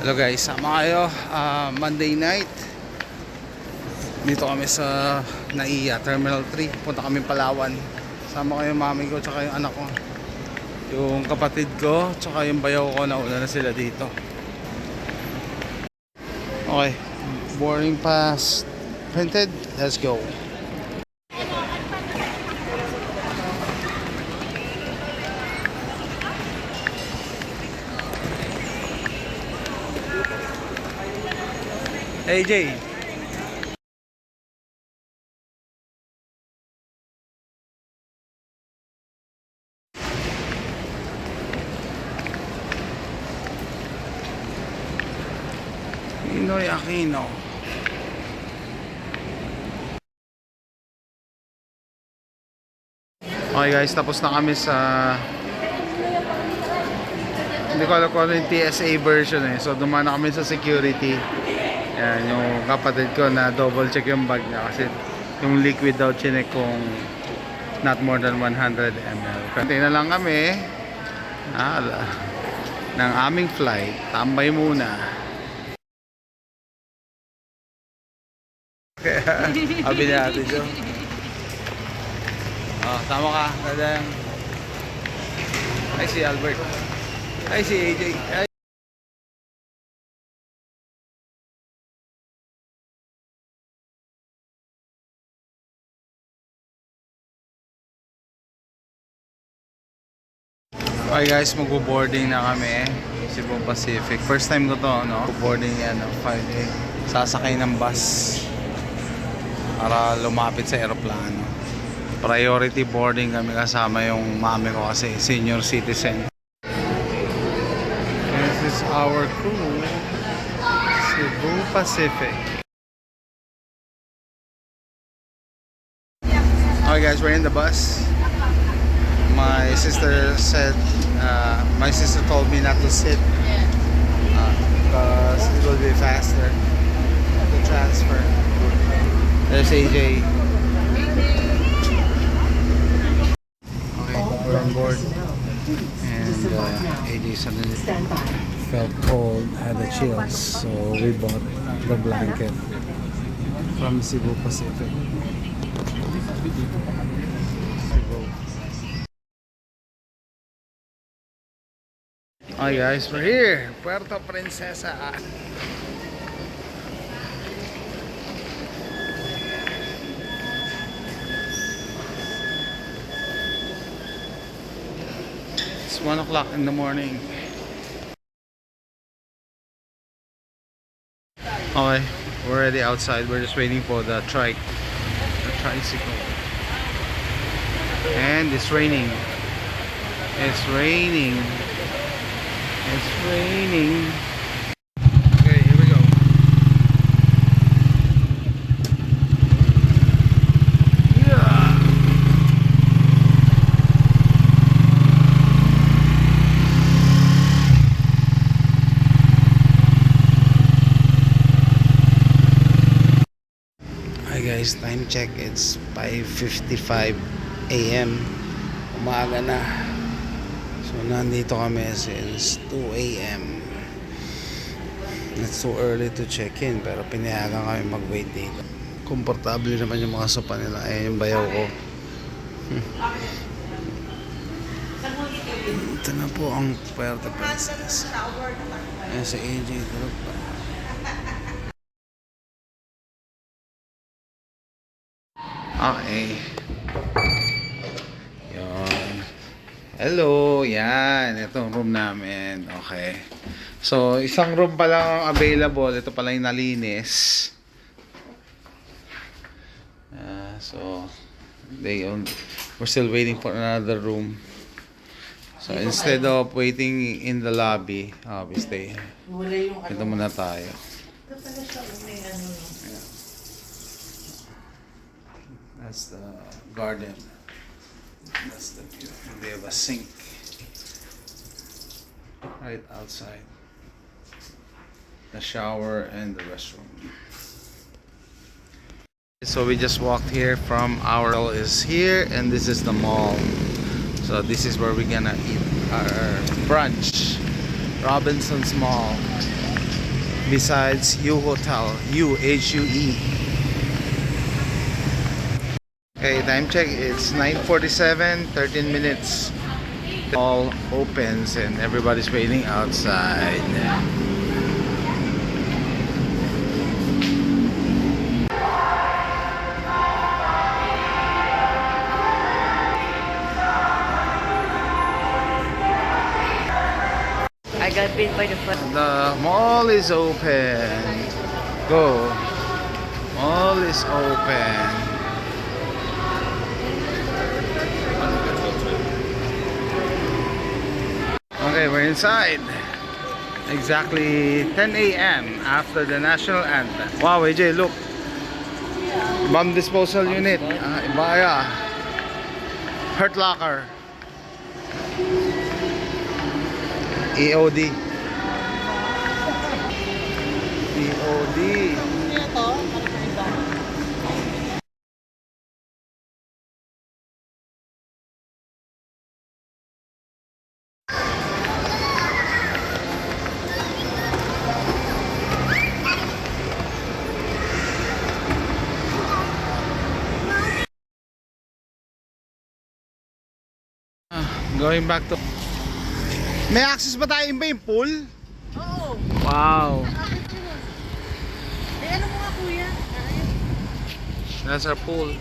Hello guys, sama kayo. Monday night. Dito kami sa NAIA Terminal 3. Punta kami Palawan. Sama kayo mami ko tsaka yung anak ko. Yung kapatid ko tsaka yung bayaw ko, nauna na sila dito. Okay, boarding pass printed. Let's go. AJ. Ninoy Aquino. Okay guys, tapos na kami sa, hindi ko alam kung ano yung TSA version eh. So dumaan na kami sa security. Yan, yung kapatid ko na double check yung bag niya kasi yung liquid daw chinek kung not more than 100 ml. Kantay na lang kami ng aming flight. Tambay muna. Abi natin siya. Oh, tama ka. Dadang. Ay si Albert. Ay si AJ. Ay. Okay guys, magbo-boarding na kami. Cebu Pacific. First time ko to, no? Boarding yan, 5A. Sasakay ng bus para lumapit sa eroplano. Priority boarding kami kasama yung mami ko kasi senior citizen. This is our crew. Cebu Pacific. Okay guys, we're in the bus. My sister said, my sister told me not to sit because it will be faster to transfer. There's AJ. Okay, we're on board. And AJ suddenly felt cold, had the chills, so we bought the blanket from Cebu Pacific. Hi guys, we're here, Puerto Princesa. It's 1 o'clock in the morning. Okay, we're already outside. We're just waiting for the tricycle. And it's raining. It's raining. It's raining. Okay, here we go. Yeah. Hi guys, time check. It's 5:55 a.m. Umaga na. So nandito kami since 2 a.m. It's so early to check in pero pinayagan kami mag-wait dito. Komportable naman yung mga sopa nila. Ayan yung bayaw ko. Ito na po ang Puerto Princesa. Ayan si AJ tulog pa. Okay. Hello, yan. Ito ang room namin. Okay. So, isang room pa lang ang available. Ito pala yung nalinis. So, we're still waiting for another room. So, instead of waiting in the lobby, we stay. Ito muna tayo. That's the garden. That's the view. They have a sink right outside. The shower and the restroom. So we just walked here from our hotel is here, and this is the mall. So this is where we're gonna eat our brunch. Robinson's Mall. besides U Hotel, UHUE. Okay, time check. It's 9:47, 13 minutes. All opens and everybody's waiting outside. I got bit by the front. The mall is open. Go. Mall is open. Okay, we're inside. Exactly 10 a.m. after the national anthem. Wow, AJ, look. Bomb disposal unit. Ibaya. Hurt locker. EOD. EOD. Going back to... May access ba tayo ba yung pool? Oo. Wow. Eh, ano mo nga kuya? That's our pool.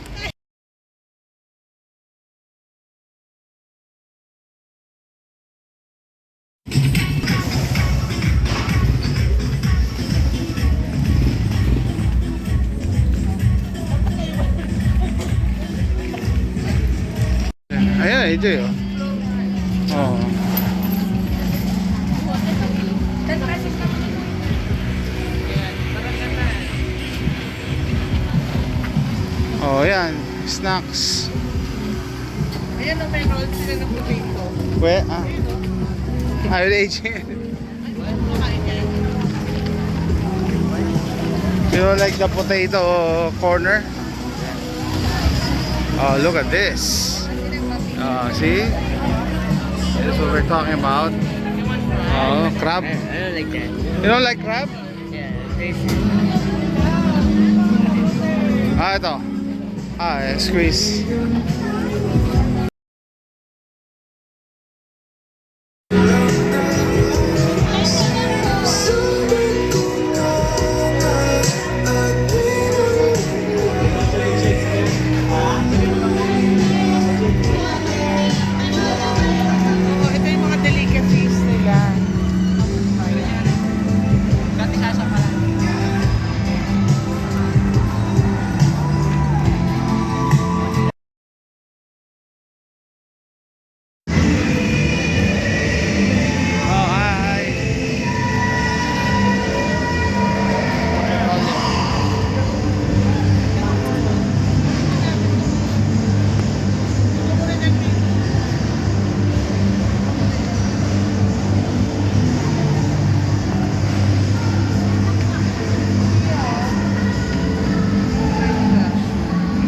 Ayan, AJ, oh. Oh. Oh, yan. Snacks. Ayan o, may roll sila ng potato. Where? Ayun, AJ. You know, like the potato corner? Oh, look at this. See? That's what we're talking about. Oh, crab. I don't like that. You don't like crab? Yeah, tasty. Ito. Squeeze. Ito yung mga delicacies nila. Dati sasa pa lang. Oh, hi.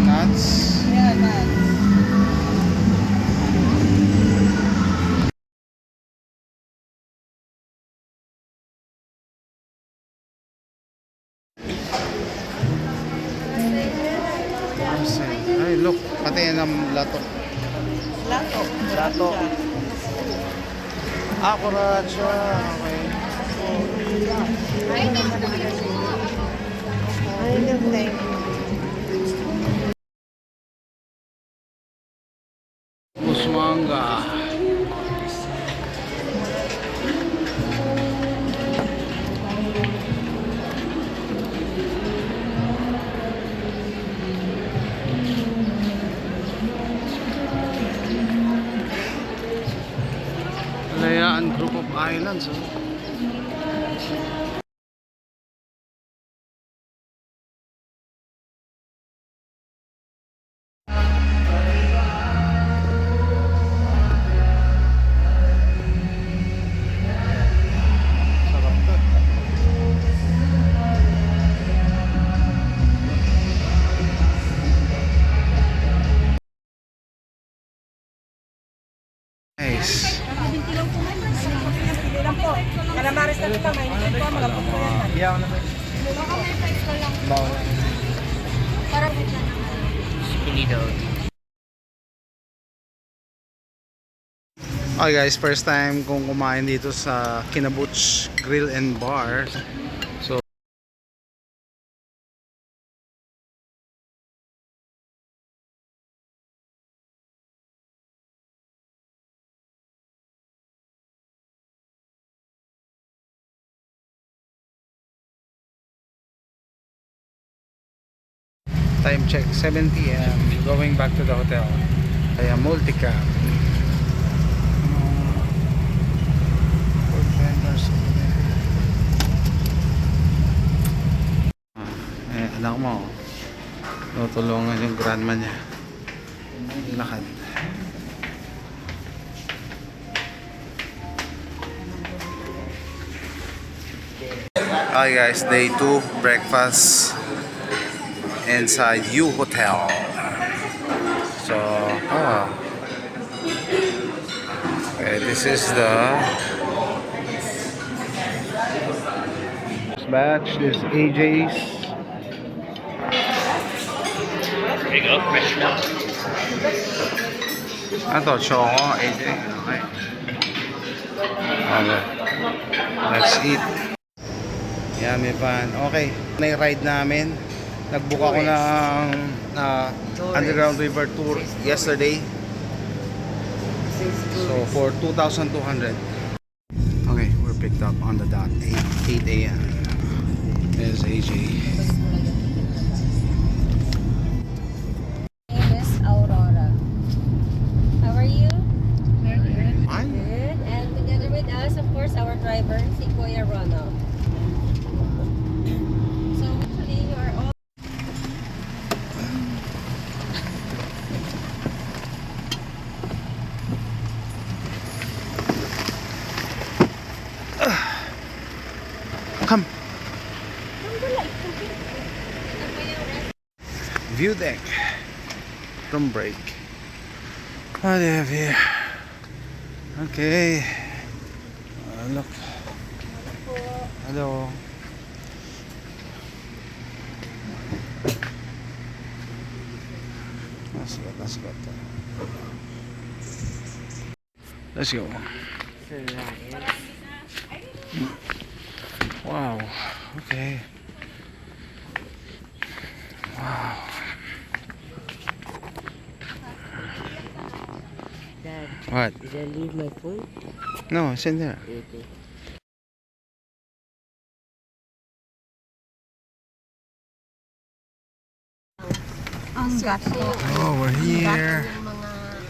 Nuts. Yeah, man. Ay, look. Pati yan ang lato. Lato. Lato. Kuratsa. Okay. Ay, no, thank you. Musmanga. Kalayaan Group of Islands, oh. Sarap to. Nice. Ano lang, mainit po, malapot po yan. Iyaw na ba? Baka may price ko lang. Bawal. Parang kita na nga. Skinny dog. Okay guys, first time kong kumain dito sa Kinabuch Grill and Bar. So time check 7 p.m. going back to the hotel. Kaya multicab. Food vendors over there. Anak mo, tutulungan yung grandma niya. Lakad. Hi guys, day 2 breakfast inside U Hotel. So, okay, this is the batch. This is AJ's. There you go, fresh milk. Ito, choco, AJ. Okay. Okay. Let's eat. Yummy pan. Okay, na-ride namin. Nag-book ako ng Underground River Tour yesterday. So for 2,200. Okay, we're picked up on the dot 8 a.m. There's AJ. name is Aurora. How are you? Fine. Good. And together with us, of course, our driver, si Kuya Ronald. So actually, you are all Come. View deck. Room break. What do you have here? Okay. Look. Hello. Let's go. Let's go. Wow. Okay. Wow. Dad, What? did I leave my phone? No, it's in there. Okay. Ang gato. Oh, we're here.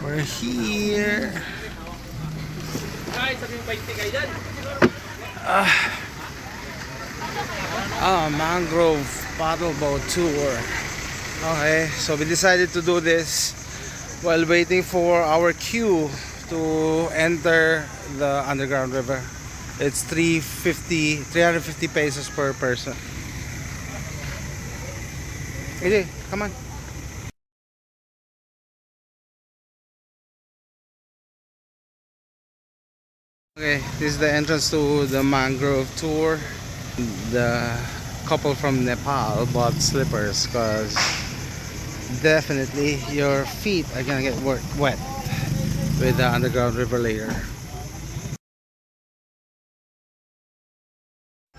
We're here. Mangrove paddle boat tour. Okay, so we decided to do this while waiting for our queue to enter the underground river. It's 350 pesos per person. AJ, come on. Okay, this is the entrance to the mangrove tour. The couple from Nepal bought slippers because definitely your feet are gonna get wet with the underground river later.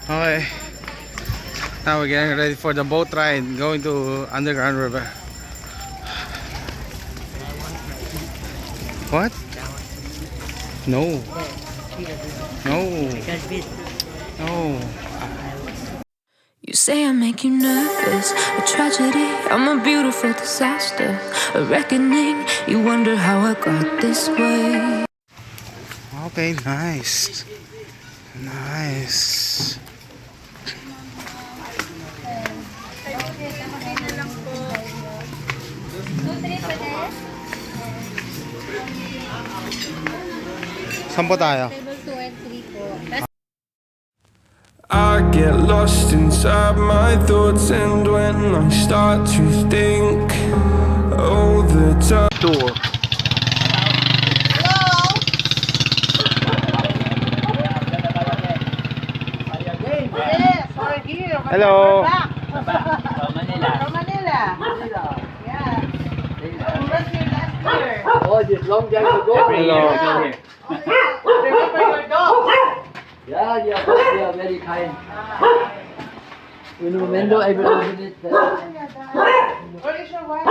Okay, now we're getting ready for the boat ride going to underground river. What? No. No. No. You say I make you nervous, a tragedy, I'm a beautiful disaster, a reckoning, you wonder how I got this way. Okay, nice. Nice. Saan po tayo? Table 2 and 3 po. I get lost inside my thoughts, and when I start to think all the time. Tour. Yes, we're here. Hello. From Manila. From Manila. Yeah. We went here last year. Oh, just long time ago. Hello. Remember your dog? Yeah, they are very kind. When Mendo, I will open it. Where is your wife?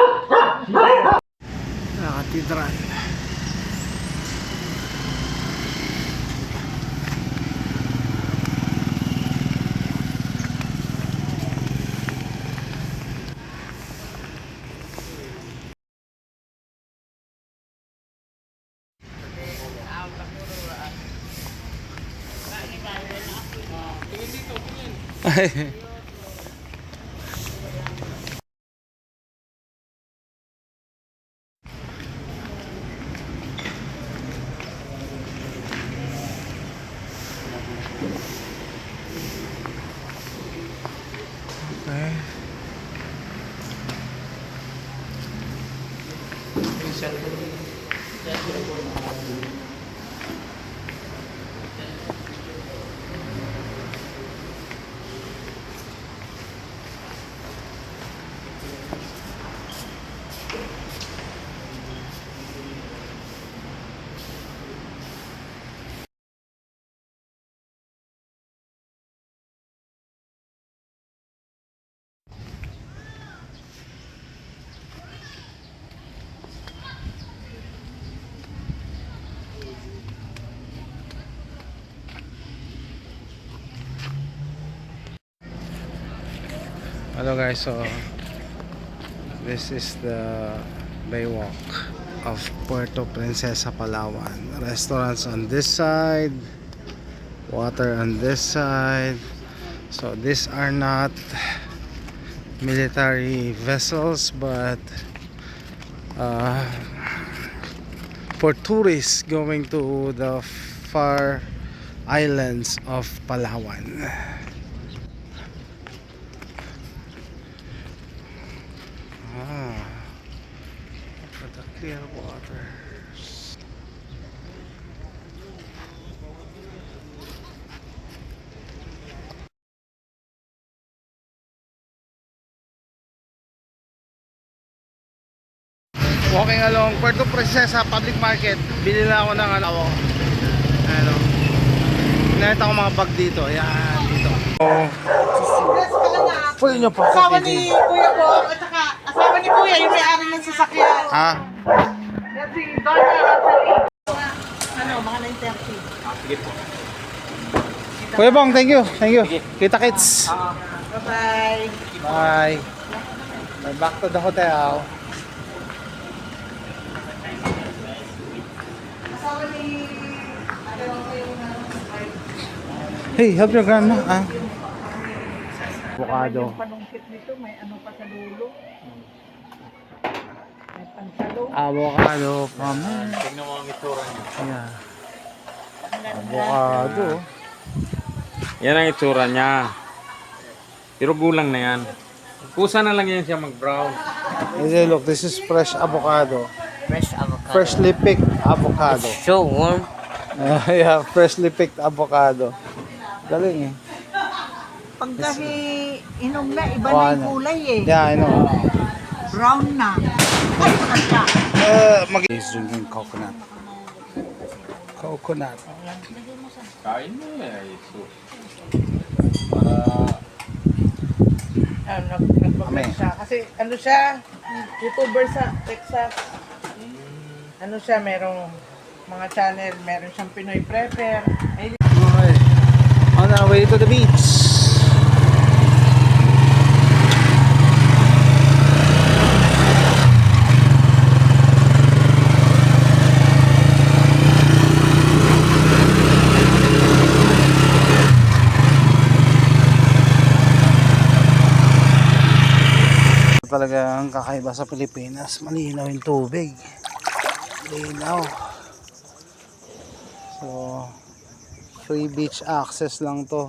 Cathedral. Okay. Hello guys, so this is the Baywalk of Puerto Princesa, Palawan. Restaurants on this side, water on this side. So these are not military vessels, but for tourists going to the far islands of Palawan. For the clear waters. Walking along Puerto Princesa Public Market, bili na ako ng ano, nakita ko mga bag dito. Yan, dito. Yes, pala na. Full nyo po. Asawa ni Kuya po, at saka asawa ni Kuya, yung may-ari ng sasakyan. Ha? Yan si Donna Rosalie. Ano, mga 9:30. Sige po. Kuya Bong, thank you. Thank you. Kita kits. Bye-bye. Bye. Back to the hotel. Asawa ni... Hey, help your grandma. Avocado. Yung panungkit nito, may ano pa sa dulo. May pantalong. Avocado from Tingnan mo ang itsura niya. yeah. Avocado. Yan ang itsura niya. Pero gulang na yan. Kusa na lang yan siya mag-brown. Hey, look, this is fresh avocado. Fresh avocado. Freshly picked avocado. So warm. Yeah, freshly picked avocado. Galing eh. Pag kasi inom na, iba Oh, na ano? yung kulay eh. Yeah, I know. Brown na. Ay, maganda. He's drinking coconut. Coconut. Kain mo eh. Ito. Nag-vlog siya. Kasi ano siya, YouTuber sa Texas. Ano siya, merong mga channel, meron siyang Pinoy Prepper. Ay, Okay. On our way to the beach. Talagang kakaiba sa Pilipinas, malinaw yung tubig, malinaw. So free beach access lang to.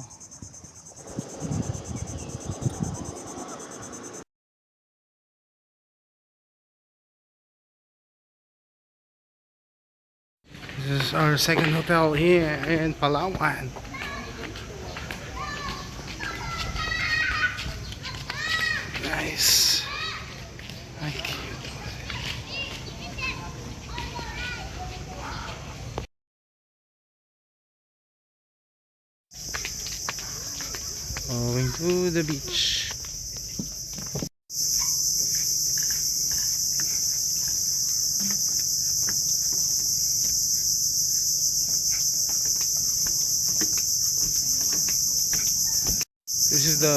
This is our second hotel here in Palawan. Nice. Ay, cute. Going to the beach. This is the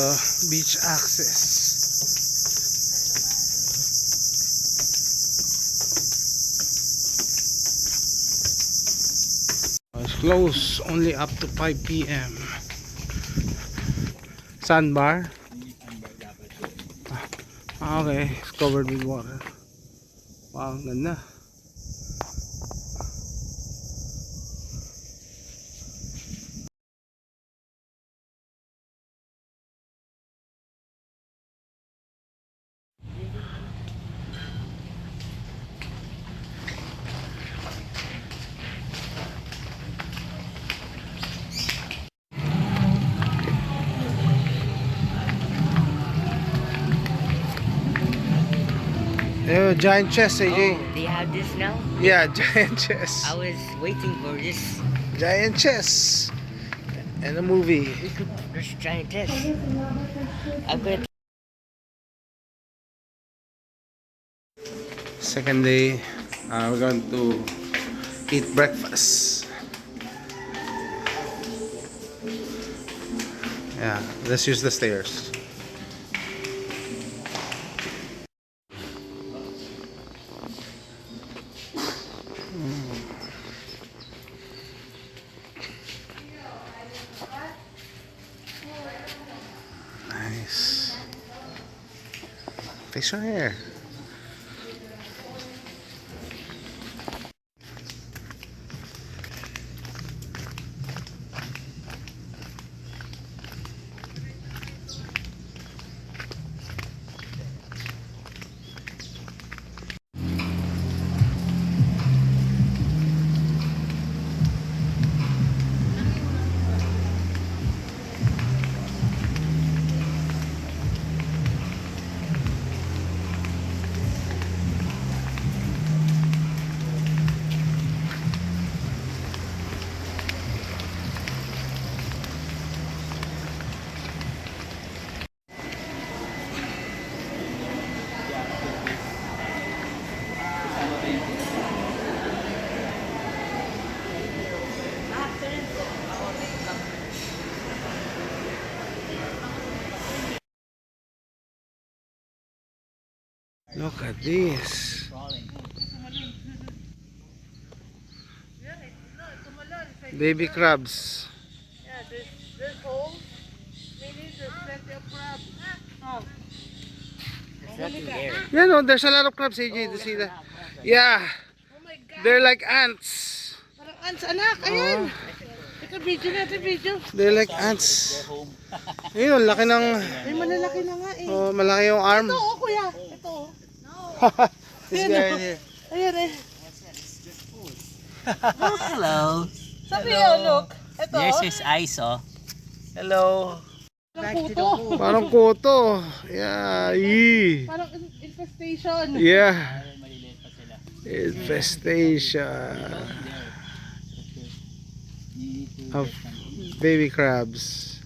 beach access. It's closed only up to 5 p.m. Sandbar? Ah, okay, it's covered with water. Wow, ganda. Giant chess, AJ. Oh, they have this now? Yeah, giant chess. I was waiting for this. Giant chess. And a movie. There's giant test. I'm gonna. Second day, we're going to eat breakfast. Yeah, let's use the stairs. Nice. Fix your hair. Look at this. Baby crabs. Yeah, there's holes. Meaning there's plenty of crabs. Oh. There's nothing there. Yeah, no, there's a lot of crabs, AJ. To see that. Yeah, Oh my God. they're like ants. Parang ants, anak. Ayan. Ito, video natin, video. They're like ants. Ayun, laki ng... Ay, malalaki na nga eh. Oh, malaki yung arm. Ito, oh, kuya. Ito, oh. This guy right here. Ayan eh. Hello. Sabi yun, look. Ito, There's oh. his eyes, oh. Hello. Parang puto. Parang koto. Yeah. Yee. Parang infestation. Yeah. Infestation of baby crabs.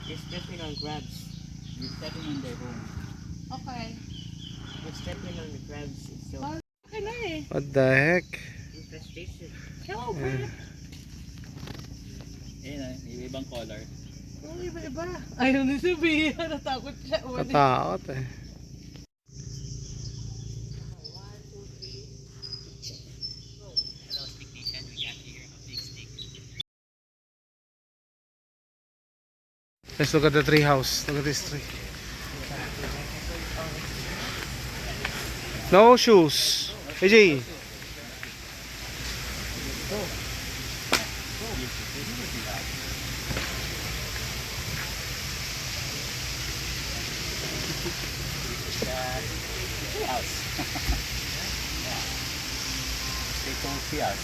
You're stepping on crabs. You're stepping on their home. Okay. You're stepping on the crabs. It's so Okay na eh. What the heck? infestation. Oh, okay. Ayun, yung ibang color. Oh, iba-iba. Ayaw na sabihin. Natakot siya. Katakot eh. Let's look at the tree house. Look at this tree. No shoes. AJ. They don't see us.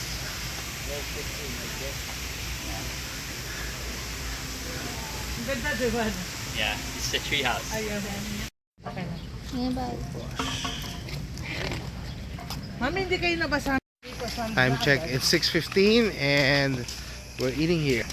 Ang ganda, diba? Yeah, it's the tree house. Ayun. Okay na. Nearby. Mami, hindi kayo nabasa dito. Time check, it's 6:15 and we're eating here.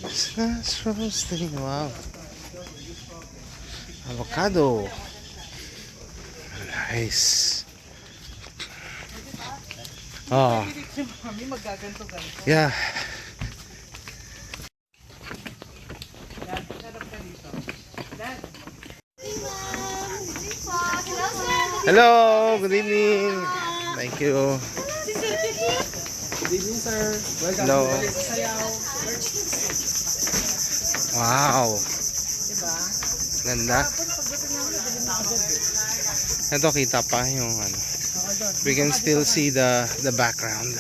It's roasting, wow. Avocado. Nice. Oh, Si Mami, magaganto-ganto. yeah. Dad, sarap ka dito. Dad. Hello, good evening. Thank you. Good evening, sir. Welcome Hello. to Balik Sayaw. Wow. Diba? Ganda. Ito kita pa yung ano. We can still see the background.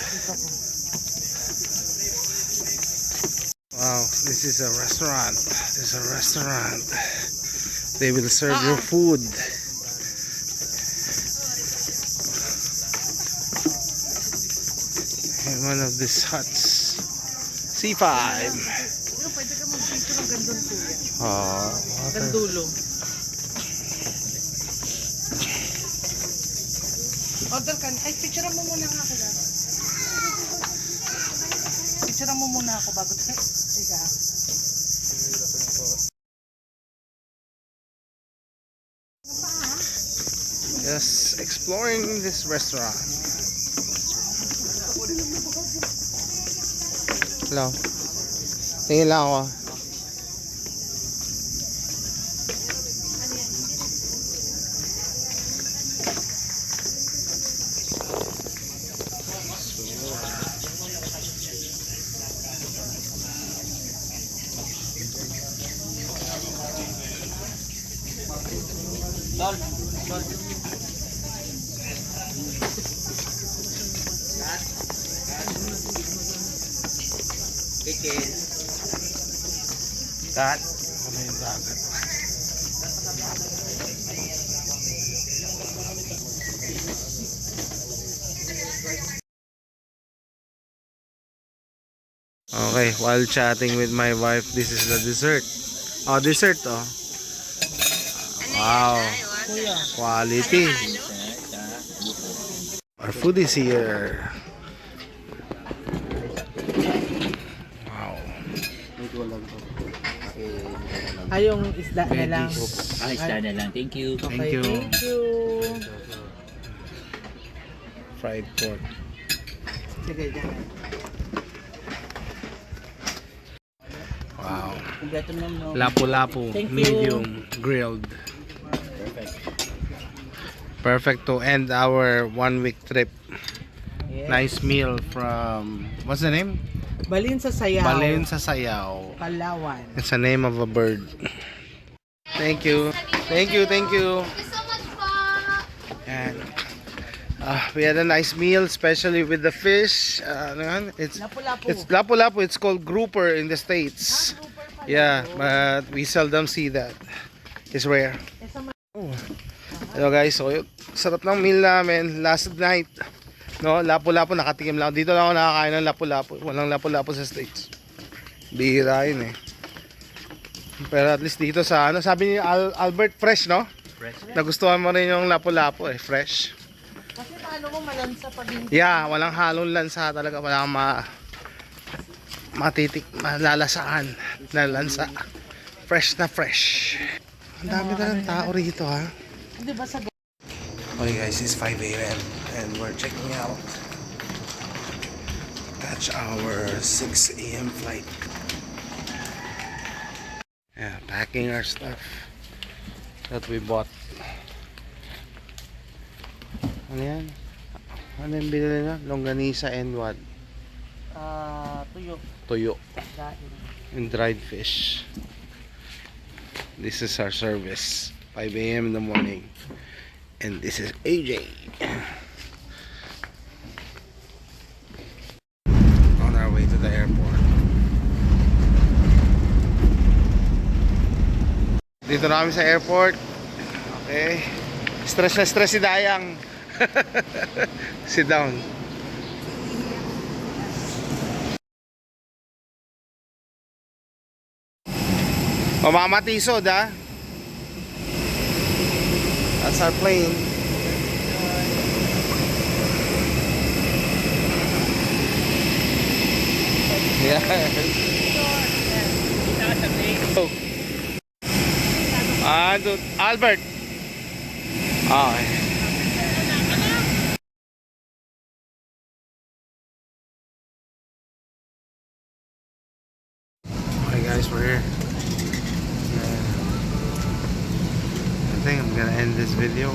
Wow, this is a restaurant. This is a restaurant. They will serve your food. In one of these huts. C5. Pwede ka mag-picture ng gandun kuya. Oh, Gandulo. Order ka. Ay, picture mo muna nga ako, Dad. Picture mo muna ako bago tayo. Tiga. just exploring this restaurant. Hello. Tingin lang ako. Kat. Ano yung dagat? Okay, while chatting with my wife, this is the dessert. Oh, dessert oh. Wow. Quality. Our food is here. Wow. Ay, yung isda na lang. Isda na lang. Thank you. Thank you. Thank you. Fried pork. Sige, dyan. Wow. Kompleto naman, no? Lapu-lapu, Thank you. medium, grilled. Perfect to end our 1-week trip. Yes. Nice meal from, what's the name? Balin sa Sayaw. Balin sa Sayaw. Palawan. It's the name of a bird. Thank you. Thank you, thank you. And we had a nice meal, especially with the fish. Ano yan? Lapu-lapu. It's lapu-lapu. It's called grouper in the States. Yeah, but we seldom see that. It's rare. Oh. Hello guys, so sarap ng meal namin last night. No, lapu-lapu, nakatikim lang. Dito lang ako nakakain ng lapu-lapu. Walang lapu-lapu sa States. Bihira yun eh. Pero at least dito sa ano, sabi ni Albert, fresh no? Fresh. Nagustuhan mo rin yung lapu-lapu eh, fresh. Kasi paano mo malansa pag hindi? Yeah, walang halong lansa talaga. Walang malalasaan na lansa. Fresh na fresh. Ang dami na ng tao rito ha. Di ba sa Okay guys, it's 5 a.m. and we're checking out. Catch our 6 a.m. flight. Yeah, packing our stuff that we bought. Ano yan? Ano yung binili na? Longganisa and what? tuyo. Tuyo Dain. and dried fish. This is our service. 5 a.m. in the morning. And this is AJ. On our way to the airport. Dito na kami sa airport. Okay. Stress na stress si Dayang. Sit down. Mamamatisod ha. That's our plane. Yeah. Albert. Okay. Okay guys, we're here. I think I'm gonna end this video.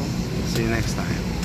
See you next time.